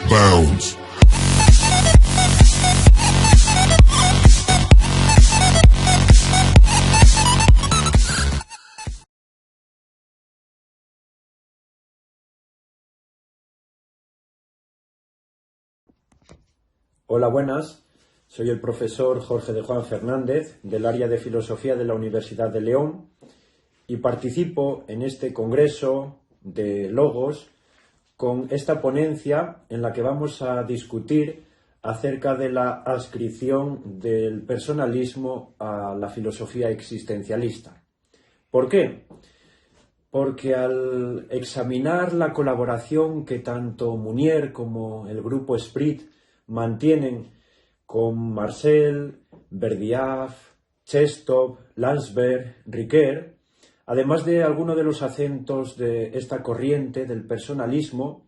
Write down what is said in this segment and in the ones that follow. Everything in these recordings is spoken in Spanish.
bounds. Hola, buenas. Soy el profesor Jorge de Juan Fernández, del área de Filosofía de la Universidad de León, y participo en este congreso de Logos con esta ponencia en la que vamos a discutir acerca de la adscripción del personalismo a la filosofía existencialista. ¿Por qué? Porque al examinar la colaboración que tanto Munier como el grupo Esprit mantienen con Marcel, Berdyaev, Chestov, Landsberg, Ricoeur, además de algunos de los acentos de esta corriente del personalismo,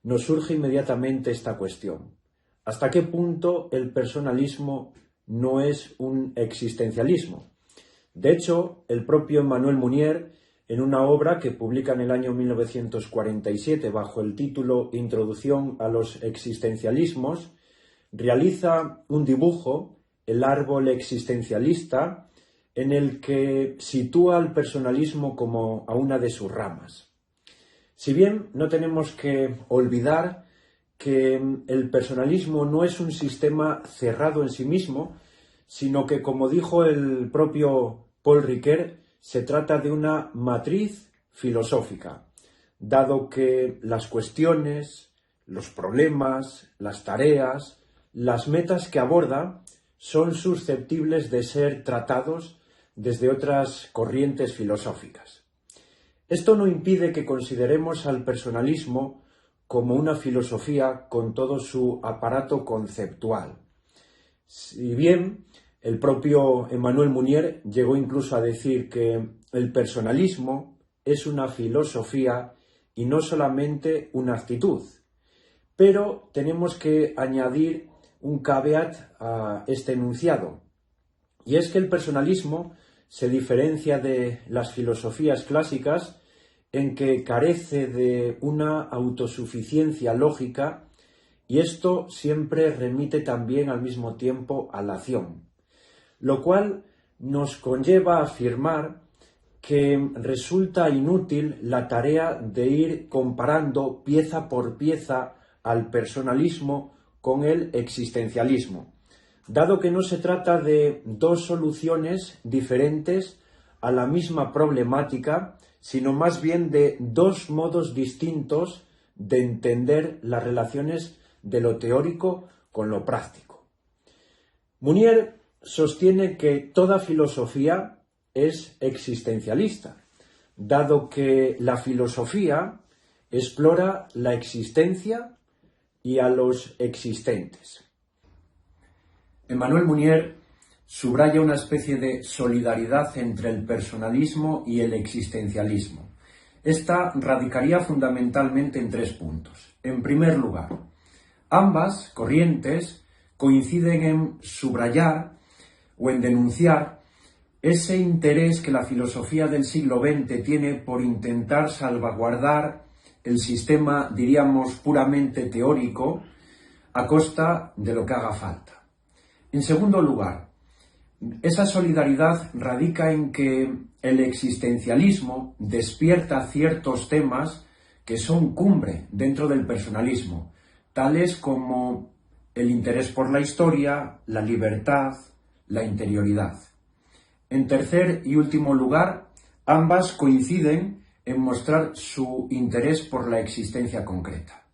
nos surge inmediatamente esta cuestión. ¿Hasta qué punto el personalismo no es un existencialismo? De hecho, el propio Emmanuel Munier, en una obra que publica en el año 1947 bajo el título Introducción a los existencialismos, realiza un dibujo, el árbol existencialista, en el que sitúa al personalismo como a una de sus ramas. Si bien no tenemos que olvidar que el personalismo no es un sistema cerrado en sí mismo, sino que, como dijo el propio Paul Ricoeur, se trata de una matriz filosófica, dado que las cuestiones, los problemas, las tareas, las metas que aborda son susceptibles de ser tratados desde otras corrientes filosóficas. Esto no impide que consideremos al personalismo como una filosofía con todo su aparato conceptual. Si bien el propio Emmanuel Munier llegó incluso a decir que el personalismo es una filosofía y no solamente una actitud. Pero tenemos que añadir un caveat a este enunciado, y es que el personalismo se diferencia de las filosofías clásicas en que carece de una autosuficiencia lógica, y esto siempre remite también al mismo tiempo a la acción, lo cual nos conlleva a afirmar que resulta inútil la tarea de ir comparando pieza por pieza al personalismo con el existencialismo, dado que no se trata de dos soluciones diferentes a la misma problemática, sino más bien de dos modos distintos de entender las relaciones de lo teórico con lo práctico. Munier sostiene que toda filosofía es existencialista, dado que la filosofía explora la existencia y a los existentes. Emmanuel Munier subraya una especie de solidaridad entre el personalismo y el existencialismo. Esta radicaría fundamentalmente en tres puntos. En primer lugar, ambas corrientes coinciden en subrayar o en denunciar ese interés que la filosofía del siglo XX tiene por intentar salvaguardar el sistema, diríamos, puramente teórico, a costa de lo que haga falta. En segundo lugar, esa solidaridad radica en que el existencialismo despierta ciertos temas que son cumbre dentro del personalismo, tales como el interés por la historia, la libertad, la interioridad. En tercer y último lugar, ambas coinciden en mostrar su interés por la existencia concreta.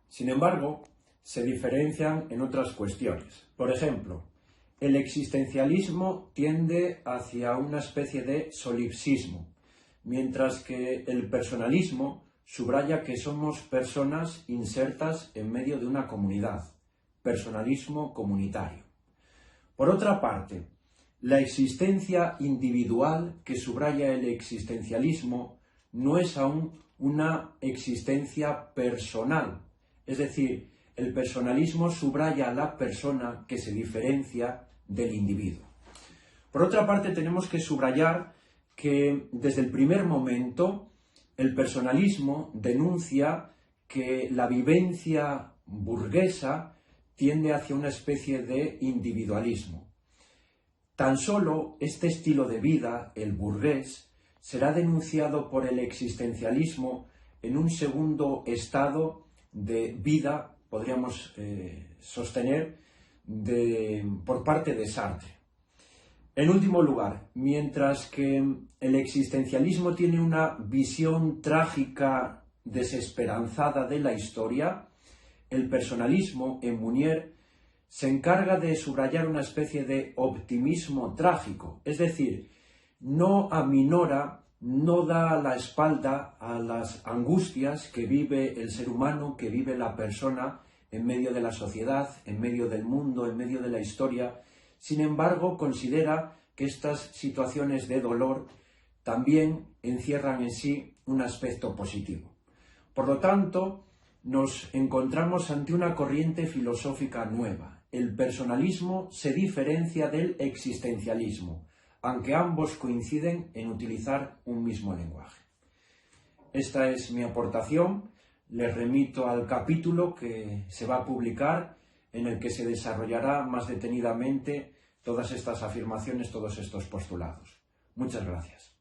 Sin embargo, se diferencian en otras cuestiones. Por ejemplo, el existencialismo tiende hacia una especie de solipsismo, mientras que el personalismo subraya que somos personas insertas en medio de una comunidad, personalismo comunitario. Por otra parte, la existencia individual que subraya el existencialismo no es aún una existencia personal, es decir, el personalismo subraya a la persona que se diferencia del individuo. Por otra parte, tenemos que subrayar que desde el primer momento el personalismo denuncia que la vivencia burguesa tiende hacia una especie de individualismo. Tan solo este estilo de vida, el burgués, será denunciado por el existencialismo en un segundo estado de vida, podríamos sostener, por parte de Sartre. En último lugar, mientras que el existencialismo tiene una visión trágica, desesperanzada de la historia, el personalismo en Munier se encarga de subrayar una especie de optimismo trágico, es decir, no aminora, no da la espalda a las angustias que vive el ser humano, que vive la persona en medio de la sociedad, en medio del mundo, en medio de la historia. Sin embargo, considera que estas situaciones de dolor también encierran en sí un aspecto positivo. Por lo tanto, nos encontramos ante una corriente filosófica nueva. El personalismo se diferencia del existencialismo, aunque ambos coinciden en utilizar un mismo lenguaje. Esta es mi aportación. Les remito al capítulo que se va a publicar, en el que se desarrollará más detenidamente todas estas afirmaciones, todos estos postulados. Muchas gracias.